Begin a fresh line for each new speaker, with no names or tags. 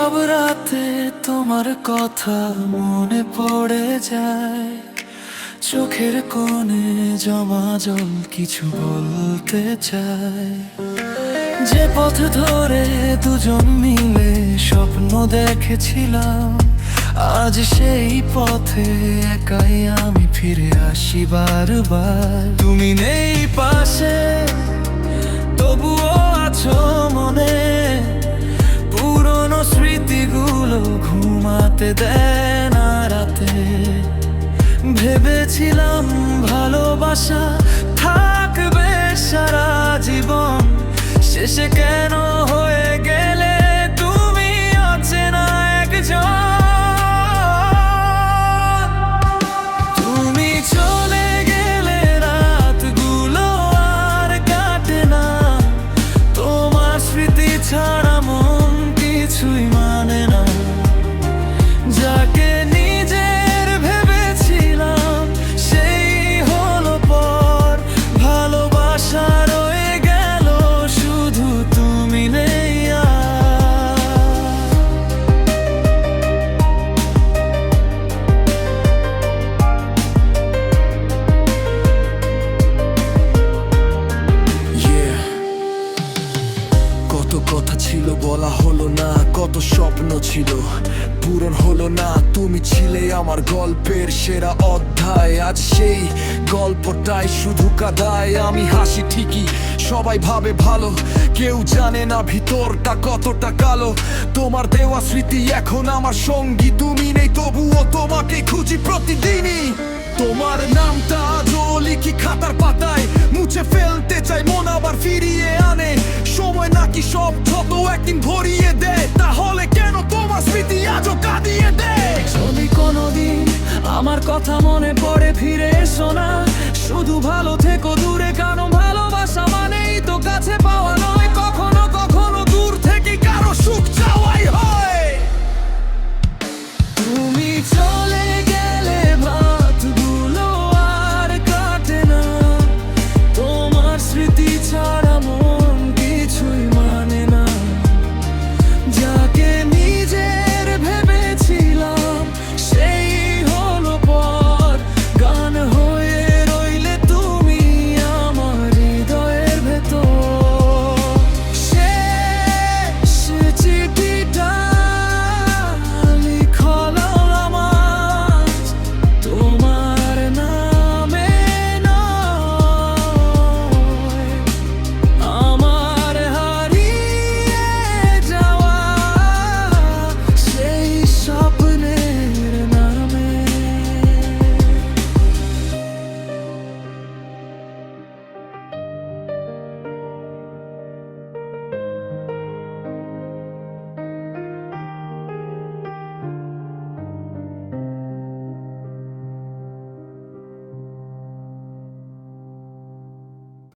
সব রাতে তোমার কথা মনে পড়ে যায়, চোখের কোণে জমা জল কিছু বলতে চায়। যে পথ ধরে দুজন মিলে স্বপ্ন দেখেছিলাম, আজ সেই পথে একাই আমি ফিরে আসি বারবার। তুমি নেই পাশে, তবুও আছো মনে, পুরনো স্মৃতিগুলো ঘুমাতে দেয় না রাতে। ভেবেছিলাম ভালোবাসা থাকবে সারা জীবন, শেষে কেন হয়ে গেলে তুমি অচেনা একজন। তুমি চলে গেলে রাতগুলো আর কাটে না, তোমার স্মৃতি ছাড়া মন কিছুই মানে না। যাকে নিজের ভেবেছিলাম সেই হলো পর, ভালোবাসা রয়ে গেল শুধু তুমি নেই আর।
কত কথা ছিল বলা হলো না, কত স্বপ্ন ছিল পূরণ হলো না। তুমি ছিলে আমার গল্পের সেরা অধ্যায়, আজ সেই গল্পটাই শুধু কাঁদায়। আমি হাসি ঠিকই, সবাই ভাবে ভালো, কেউ জানে না ভিতরটা কতটা কালো। তোমার দেওয়া স্মৃতি এখন আমার সঙ্গী, তুমি নেই তবুও তোমাকে খুঁজি প্রতিদিনই। তোমার নামটা আজও লিখি খাতার পাতায়, মুছে ফেলতে চাই মন আবার ফিরিয়ে আনে। সময় নাকি সব ক্ষত একদিন ভরিয়ে দেয়, তাহলে কেন তোমার স্মৃতি আজও কাঁদিয়ে দেয়?
যদি কোনোদিন আমার কথা মনে পড়ে ফিরে এসো না, শুধু ভালো থেকো দূরে